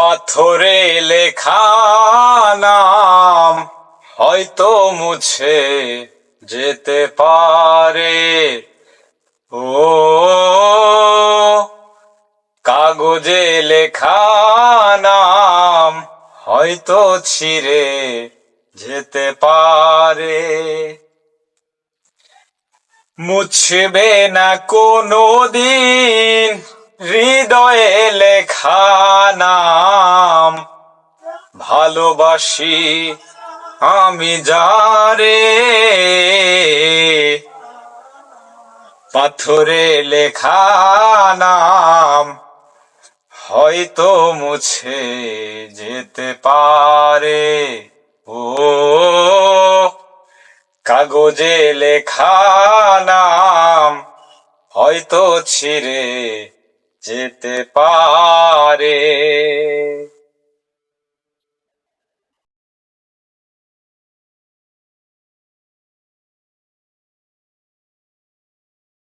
পাথরে লেখা নাম হয়তো মুছে যেতে পারে। ও কাগজে লেখা নাম হয়তো ছিঁড়ে যেতে পারে। মুছবে না কোনো দিন হৃদয়ে লেখা নাম, ভালোবাসি আমি যারে। পাথরে লেখা নাম হয়তো মুছে যেতে পারে। ও কাগজে লেখা নাম হয়তো ছিঁড়ে যেতে পারে।